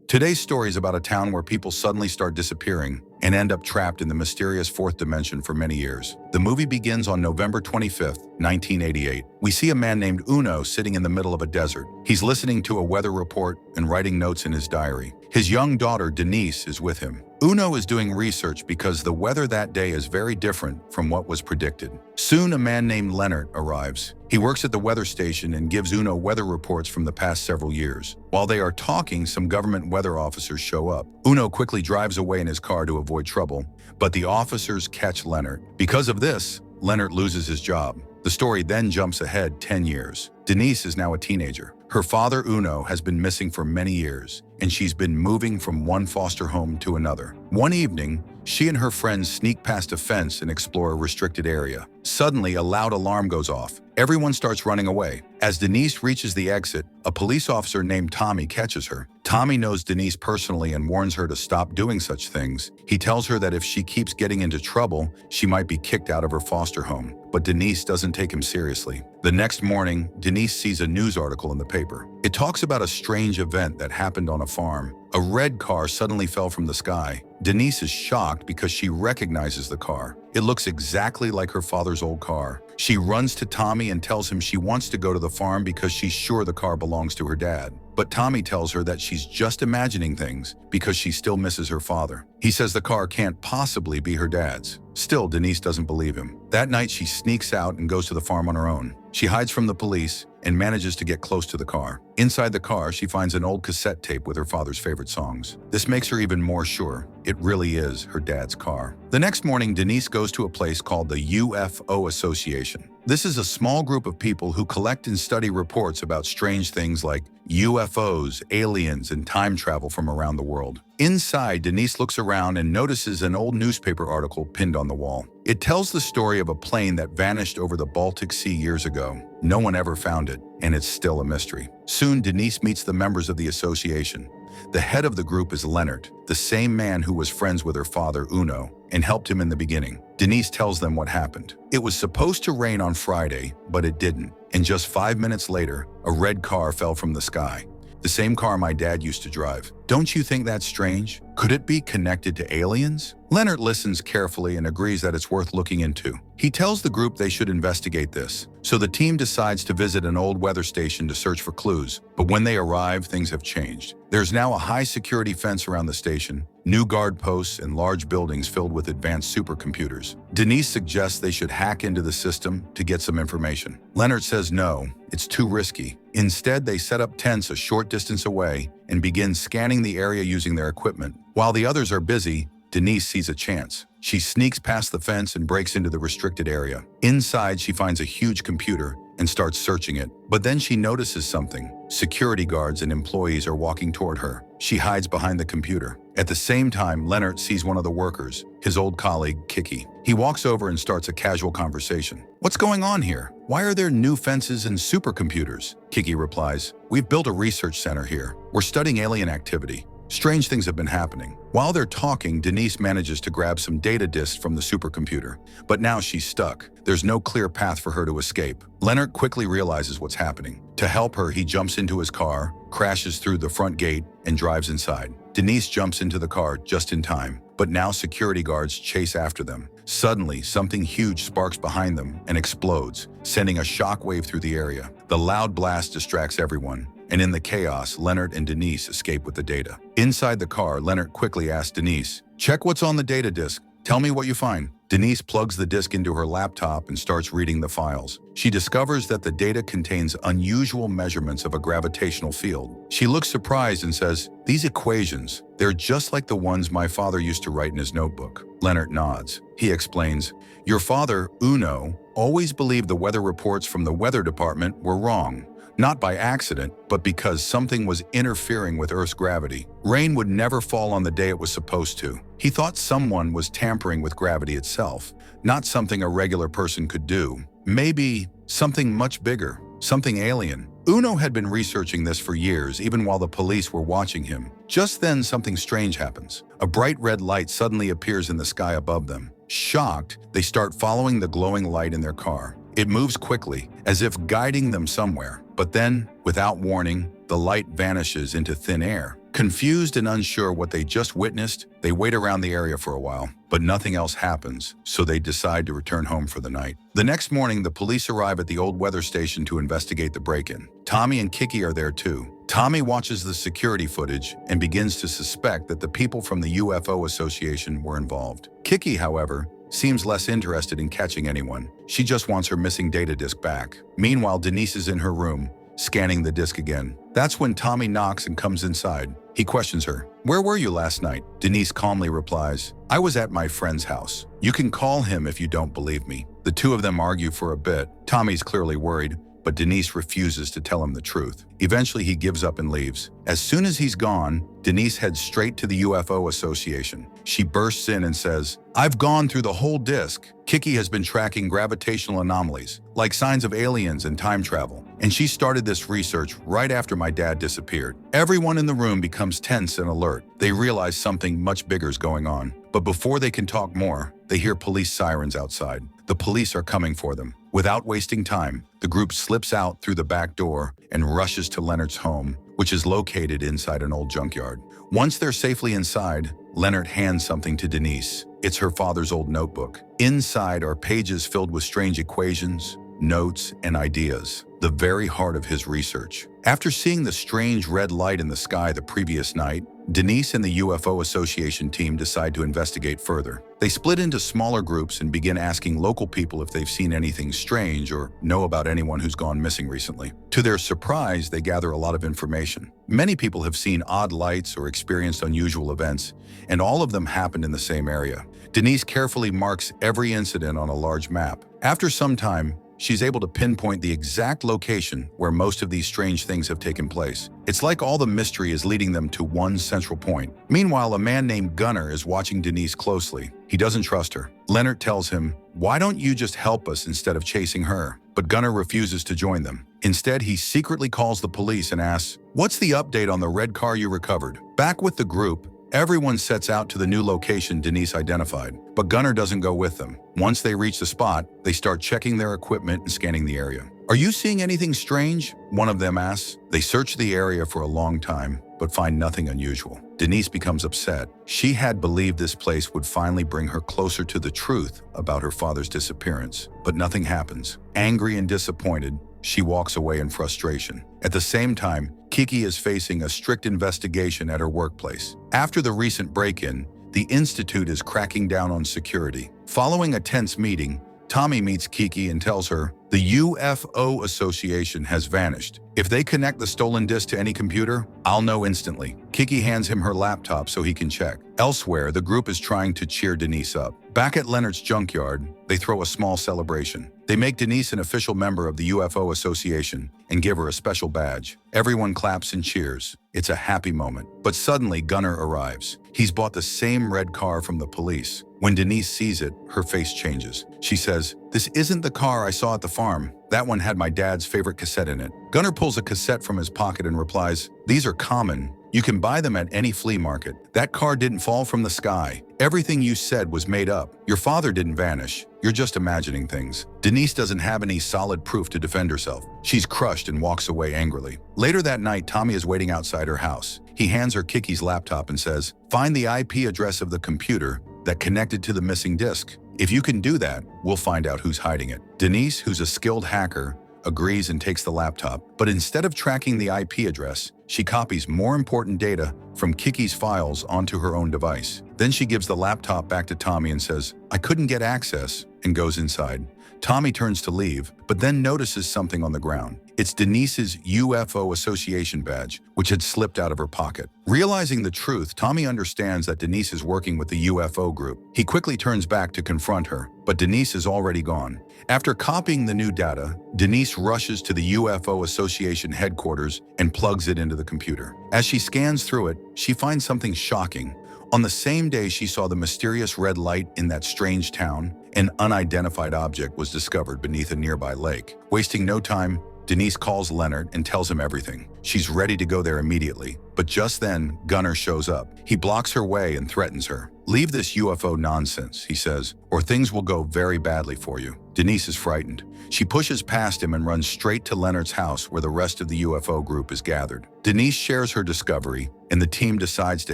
Today's story is about a town where people suddenly start disappearing and end up trapped in the mysterious fourth dimension for many years. The movie begins on November 25th, 1988. We see a man named Uno sitting in the middle of a desert. He's listening to a weather report and writing notes in his diary. His young daughter, Denise, is with him. Uno is doing research because the weather that day is very different from what was predicted. Soon, a man named Leonard arrives. He works at the weather station and gives Uno weather reports from the past several years. While they are talking, some government weather officers show up. Uno quickly drives away in his car to avoid trouble, but the officers catch Leonard. Because of this, Leonard loses his job. The story then jumps ahead 10 years. Denise is now a teenager. Her father, Uno, has been missing for many years, and she's been moving from one foster home to another. One evening, she and her friends sneak past a fence and explore a restricted area. Suddenly, a loud alarm goes off. Everyone starts running away. As Denise reaches the exit, a police officer named Tommy catches her. Tommy knows Denise personally and warns her to stop doing such things. He tells her that if she keeps getting into trouble, she might be kicked out of her foster home. But Denise doesn't take him seriously. The next morning, Denise sees a news article in the paper. It talks about a strange event that happened on a farm. A red car suddenly fell from the sky. Denise is shocked because she recognizes the car. It looks exactly like her father's old car. She runs to Tommy and tells him she wants to go to the farm because she's sure the car belongs to her dad. But Tommy tells her that she's just imagining things because she still misses her father. He says the car can't possibly be her dad's. Still, Denise doesn't believe him. That night, she sneaks out and goes to the farm on her own. She hides from the police and manages to get close to the car. Inside the car, she finds an old cassette tape with her father's favorite songs. This makes her even more sure it really is her dad's car. The next morning, Denise goes to a place called the UFO Association. This is a small group of people who collect and study reports about strange things like UFOs, aliens, and time travel from around the world. Inside, Denise looks around and notices an old newspaper article pinned on the wall. It tells the story of a plane that vanished over the Baltic Sea years ago. No one ever found it, and it's still a mystery. Soon, Denise meets the members of the association. The head of the group is Leonard, the same man who was friends with her father, Uno, and helped him in the beginning. Denise tells them what happened. It was supposed to rain on Friday, but it didn't. And just 5 minutes later, a red car fell from the sky. The same car my dad used to drive. Don't you think that's strange? Could it be connected to aliens? Leonard listens carefully and agrees that it's worth looking into. He tells the group they should investigate this. So the team decides to visit an old weather station to search for clues. But when they arrive, things have changed. There's now a high security fence around the station, new guard posts, and large buildings filled with advanced supercomputers. Denise suggests they should hack into the system to get some information. Leonard says no, it's too risky. Instead, they set up tents a short distance away and begin scanning the area using their equipment. While the others are busy, Denise sees a chance. She sneaks past the fence and breaks into the restricted area. Inside, she finds a huge computer and starts searching it. But then she notices something. Security guards and employees are walking toward her. She hides behind the computer. At the same time, Leonard sees one of the workers, his old colleague, Kiki. He walks over and starts a casual conversation. "What's going on here? Why are there new fences and supercomputers?" Kiki replies, "We've built a research center here. We're studying alien activity. Strange things have been happening." While they're talking, Denise manages to grab some data disks from the supercomputer. But now she's stuck. There's no clear path for her to escape. Leonard quickly realizes what's happening. To help her, he jumps into his car, crashes through the front gate, and drives inside. Denise jumps into the car just in time. But now security guards chase after them. Suddenly, something huge sparks behind them and explodes, sending a shockwave through the area. The loud blast distracts everyone. And in the chaos, Leonard and Denise escape with the data. Inside the car, Leonard quickly asks Denise, "Check what's on the data disk. Tell me what you find." Denise plugs the disk into her laptop and starts reading the files. She discovers that the data contains unusual measurements of a gravitational field. She looks surprised and says, "These equations, they're just like the ones my father used to write in his notebook." Leonard nods. He explains, "Your father, Uno, always believed the weather reports from the weather department were wrong. Not by accident, but because something was interfering with Earth's gravity. Rain would never fall on the day it was supposed to. He thought someone was tampering with gravity itself, not something a regular person could do. Maybe something much bigger, something alien." Uno had been researching this for years, even while the police were watching him. Just then, something strange happens. A bright red light suddenly appears in the sky above them. Shocked, they start following the glowing light in their car. It moves quickly, as if guiding them somewhere. But then, without warning, the light vanishes into thin air. Confused and unsure what they just witnessed, they wait around the area for a while, but nothing else happens, so they decide to return home for the night. The next morning, the police arrive at the old weather station to investigate the break-in. Tommy and Kiki are there too. Tommy watches the security footage and begins to suspect that the people from the UFO Association were involved. Kiki, however, seems less interested in catching anyone. She just wants her missing data disk back. Meanwhile, Denise is in her room, scanning the disk again. That's when Tommy knocks and comes inside. He questions her. "Where were you last night?" Denise calmly replies, "I was at my friend's house. You can call him if you don't believe me." The two of them argue for a bit. Tommy's clearly worried, but Denise refuses to tell him the truth. Eventually, he gives up and leaves. As soon as he's gone, Denise heads straight to the UFO Association. She bursts in and says, "I've gone through the whole disk. Kiki has been tracking gravitational anomalies, like signs of aliens and time travel. And she started this research right after my dad disappeared." Everyone in the room becomes tense and alert. They realize something much bigger is going on. But before they can talk more, they hear police sirens outside. The police are coming for them. Without wasting time, the group slips out through the back door and rushes to Leonard's home, which is located inside an old junkyard. Once they're safely inside, Leonard hands something to Denise. It's her father's old notebook. Inside are pages filled with strange equations, notes, and ideas, the very heart of his research. After seeing the strange red light in the sky the previous night, Denise and the UFO Association team decide to investigate further. They split into smaller groups and begin asking local people if they've seen anything strange or know about anyone who's gone missing recently. To their surprise, they gather a lot of information. Many people have seen odd lights or experienced unusual events, and all of them happened in the same area. Denise carefully marks every incident on a large map. After some time, she's able to pinpoint the exact location where most of these strange things have taken place. It's like all the mystery is leading them to one central point. Meanwhile, a man named Gunnar is watching Denise closely. He doesn't trust her. Leonard tells him, "Why don't you just help us instead of chasing her?" But Gunnar refuses to join them. Instead, he secretly calls the police and asks, "What's the update on the red car you recovered?" Back with the group, everyone sets out to the new location Denise identified, but Gunnar doesn't go with them. Once they reach the spot, they start checking their equipment and scanning the area. "Are you seeing anything strange?" one of them asks. They search the area for a long time, but find nothing unusual. Denise becomes upset. She had believed this place would finally bring her closer to the truth about her father's disappearance, but nothing happens. Angry and disappointed, she walks away in frustration. At the same time, Kiki is facing a strict investigation at her workplace. After the recent break-in, the Institute is cracking down on security. Following a tense meeting, Tommy meets Kiki and tells her, "The UFO Association has vanished. If they connect the stolen disc to any computer, I'll know instantly." Kiki hands him her laptop so he can check. Elsewhere, the group is trying to cheer Denise up. Back at Leonard's junkyard, they throw a small celebration. They make Denise an official member of the UFO Association and give her a special badge. Everyone claps and cheers. It's a happy moment. But suddenly, Gunnar arrives. He's bought the same red car from the police. When Denise sees it, her face changes. She says, "This isn't the car I saw at the farm. That one had my dad's favorite cassette in it." Gunnar pulls a cassette from his pocket and replies, "These are common. You can buy them at any flea market. That car didn't fall from the sky. Everything you said was made up. Your father didn't vanish. You're just imagining things." Denise doesn't have any solid proof to defend herself. She's crushed and walks away angrily. Later that night, Tommy is waiting outside her house. He hands her Kiki's laptop and says, "Find the IP address of the computer that connected to the missing disk. If you can do that, we'll find out who's hiding it." Denise, who's a skilled hacker, agrees and takes the laptop, but instead of tracking the IP address, she copies more important data from Kiki's files onto her own device. Then she gives the laptop back to Tommy and says, "I couldn't get access," and goes inside. Tommy turns to leave, but then notices something on the ground. It's Denise's UFO Association badge, which had slipped out of her pocket. Realizing the truth, Tommy understands that Denise is working with the UFO group. He quickly turns back to confront her, but Denise is already gone. After copying the new data, Denise rushes to the UFO Association headquarters and plugs it into the computer. As she scans through it, she finds something shocking. On the same day she saw the mysterious red light in that strange town, an unidentified object was discovered beneath a nearby lake. Wasting no time, Denise calls Leonard and tells him everything. She's ready to go there immediately, but just then, Gunnar shows up. He blocks her way and threatens her. "Leave this UFO nonsense," he says, "or things will go very badly for you." Denise is frightened. She pushes past him and runs straight to Leonard's house where the rest of the UFO group is gathered. Denise shares her discovery, and the team decides to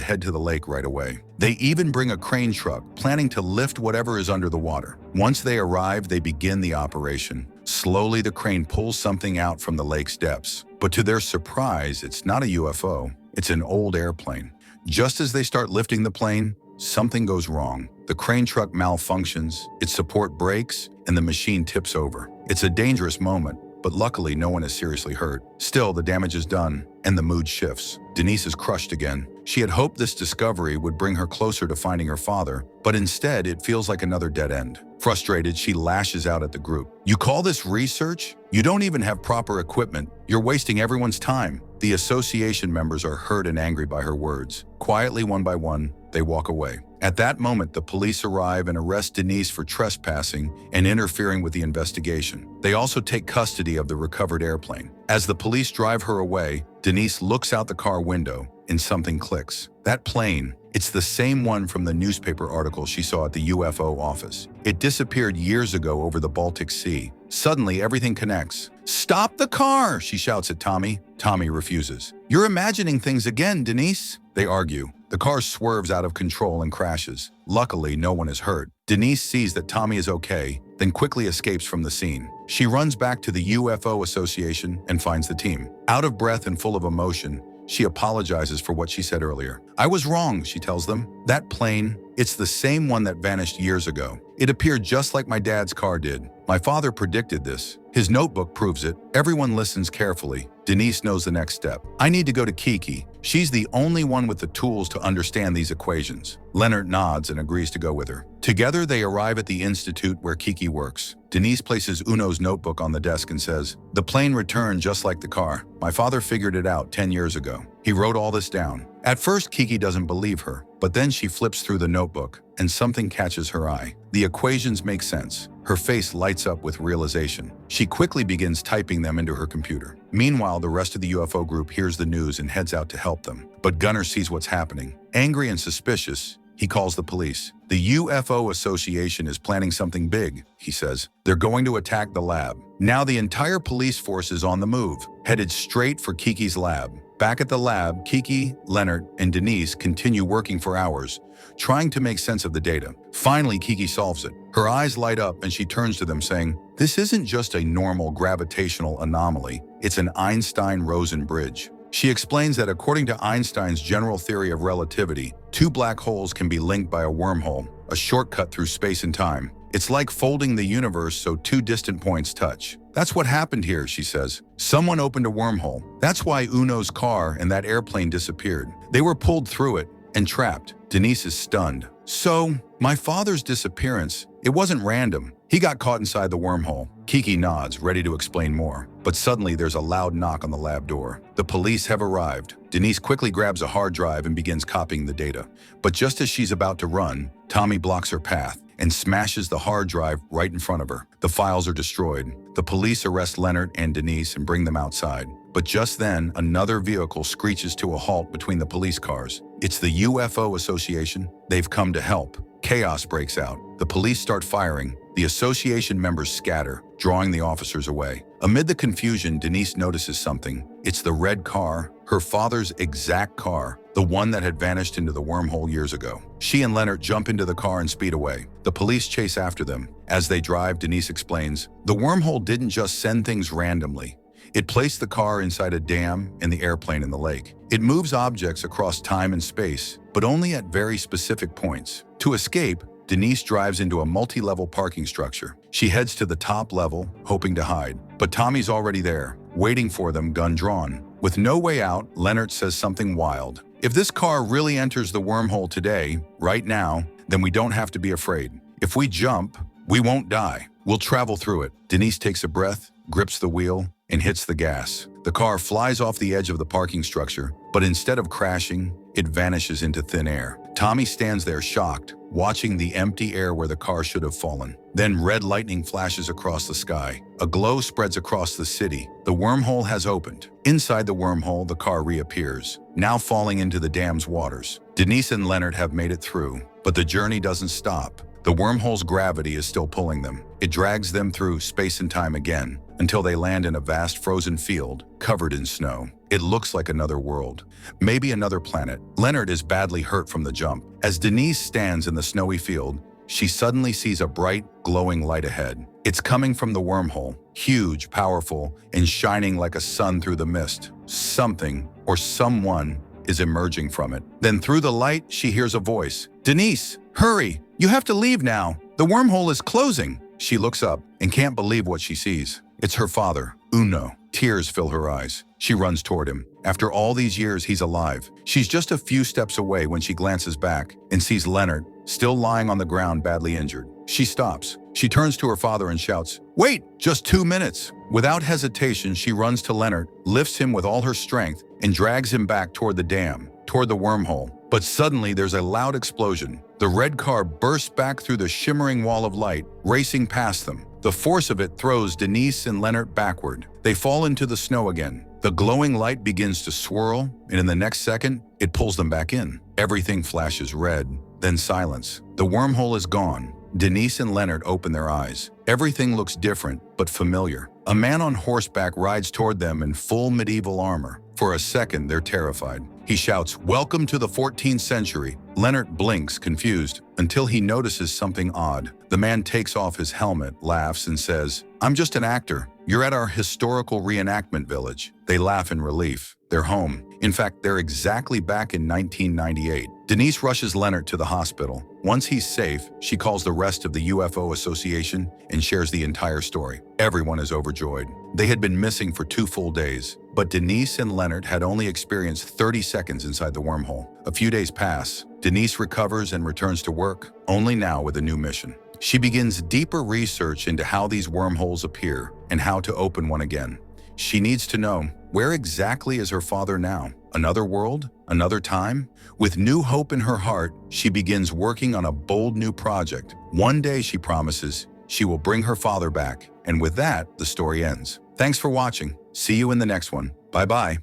head to the lake right away. They even bring a crane truck, planning to lift whatever is under the water. Once they arrive, they begin the operation. Slowly, the crane pulls something out from the lake's depths. But to their surprise, it's not a UFO. It's an old airplane. Just as they start lifting the plane, something goes wrong. The crane truck malfunctions, its support breaks, and the machine tips over. It's a dangerous moment, but luckily no one is seriously hurt. Still, the damage is done, and the mood shifts. Denise is crushed again. She had hoped this discovery would bring her closer to finding her father, but instead it feels like another dead end. Frustrated, she lashes out at the group. "You call this research? You don't even have proper equipment. You're wasting everyone's time." The association members are hurt and angry by her words. Quietly, one by one, they walk away. At that moment, the police arrive and arrest Denise for trespassing and interfering with the investigation. They also take custody of the recovered airplane. As the police drive her away, Denise looks out the car window and something clicks. That plane, it's the same one from the newspaper article she saw at the UFO office. It disappeared years ago over the Baltic Sea. Suddenly, everything connects. "Stop the car!" she shouts at Tommy. Tommy refuses. "You're imagining things again, Denise." They argue. The car swerves out of control and crashes. Luckily, no one is hurt. Denise sees that Tommy is okay, then quickly escapes from the scene. She runs back to the UFO Association and finds the team. Out of breath and full of emotion, she apologizes for what she said earlier. "I was wrong," she tells them. "That plane, it's the same one that vanished years ago. It appeared just like my dad's car did. My father predicted this. His notebook proves it." Everyone listens carefully. Denise knows the next step. "I need to go to Kiki. She's the only one with the tools to understand these equations." Leonard nods and agrees to go with her. Together, they arrive at the institute where Kiki works. Denise places Uno's notebook on the desk and says, "The plane returned just like the car. My father figured it out 10 years ago. He wrote all this down." At first, Kiki doesn't believe her, but then she flips through the notebook and something catches her eye. The equations make sense. Her face lights up with realization. She quickly begins typing them into her computer. Meanwhile, the rest of the UFO group hears the news and heads out to help them. But Gunnar sees what's happening. Angry and suspicious, he calls the police. "The UFO Association is planning something big," he says. "They're going to attack the lab." Now the entire police force is on the move, headed straight for Kiki's lab. Back at the lab, Kiki, Leonard, and Denise continue working for hours, trying to make sense of the data. Finally, Kiki solves it. Her eyes light up and she turns to them saying, "This isn't just a normal gravitational anomaly, it's an Einstein-Rosen bridge." She explains that according to Einstein's general theory of relativity, two black holes can be linked by a wormhole, a shortcut through space and time. It's like folding the universe so two distant points touch. "That's what happened here," she says. "Someone opened a wormhole. That's why Uno's car and that airplane disappeared. They were pulled through it and trapped." Denise is stunned. "So, my father's disappearance, it wasn't random. He got caught inside the wormhole." Kiki nods, ready to explain more. But suddenly there's a loud knock on the lab door. The police have arrived. Denise quickly grabs a hard drive and begins copying the data. But just as she's about to run, Tommy blocks her path and smashes the hard drive right in front of her. The files are destroyed. The police arrest Leonard and Denise and bring them outside. But just then, another vehicle screeches to a halt between the police cars. It's the UFO Association. They've come to help. Chaos breaks out. The police start firing. The association members scatter, drawing the officers away. Amid the confusion, Denise notices something. It's the red car, her father's exact car, the one that had vanished into the wormhole years ago. She and Leonard jump into the car and speed away. The police chase after them. As they drive, Denise explains, "The wormhole didn't just send things randomly. It placed the car inside a dam and the airplane in the lake. It moves objects across time and space, but only at very specific points." To escape, Denise drives into a multi-level parking structure. She heads to the top level, hoping to hide. But Tommy's already there, waiting for them, gun drawn. With no way out, Leonard says something wild. "If this car really enters the wormhole today, right now, then we don't have to be afraid. If we jump, we won't die. We'll travel through it." Denise takes a breath, grips the wheel, and hits the gas. The car flies off the edge of the parking structure, but instead of crashing, it vanishes into thin air. Tommy stands there shocked, watching the empty air where the car should have fallen. Then red lightning flashes across the sky. A glow spreads across the city. The wormhole has opened. Inside the wormhole, the car reappears, now falling into the dam's waters. Denise and Leonard have made it through, but the journey doesn't stop. The wormhole's gravity is still pulling them. It drags them through space and time again, until they land in a vast frozen field covered in snow. It looks like another world, maybe another planet. Leonard is badly hurt from the jump. As Denise stands in the snowy field, she suddenly sees a bright, glowing light ahead. It's coming from the wormhole, huge, powerful, and shining like a sun through the mist. Something, or someone, is emerging from it. Then through the light, she hears a voice. "Denise, hurry! You have to leave now! The wormhole is closing!" She looks up and can't believe what she sees. It's her father, Uno. Tears fill her eyes. She runs toward him. After all these years, he's alive. She's just a few steps away when she glances back and sees Leonard, still lying on the ground badly injured. She stops. She turns to her father and shouts, "Wait, just 2 minutes." Without hesitation, she runs to Leonard, lifts him with all her strength, and drags him back toward the dam, toward the wormhole. But suddenly there's a loud explosion. The red car bursts back through the shimmering wall of light, racing past them. The force of it throws Denise and Leonard backward. They fall into the snow again. The glowing light begins to swirl, and in the next second, it pulls them back in. Everything flashes red, then silence. The wormhole is gone. Denise and Leonard open their eyes. Everything looks different, but familiar. A man on horseback rides toward them in full medieval armor. For a second, they're terrified. He shouts, "Welcome to the 14th century." Leonard blinks, confused, until he notices something odd. The man takes off his helmet, laughs, and says, "I'm just an actor. You're at our historical reenactment village." They laugh in relief. They're home. In fact, they're exactly back in 1998. Denise rushes Leonard to the hospital. Once he's safe, she calls the rest of the UFO Association and shares the entire story. Everyone is overjoyed. They had been missing for 2 full days, but Denise and Leonard had only experienced 30 seconds inside the wormhole. A few days pass. Denise recovers and returns to work, only now with a new mission. She begins deeper research into how these wormholes appear and how to open one again. She needs to know, where exactly is her father now? Another world? Another time? With new hope in her heart, she begins working on a bold new project. One day, she promises, she will bring her father back. And with that, the story ends. Thanks for watching. See you in the next one. Bye-bye.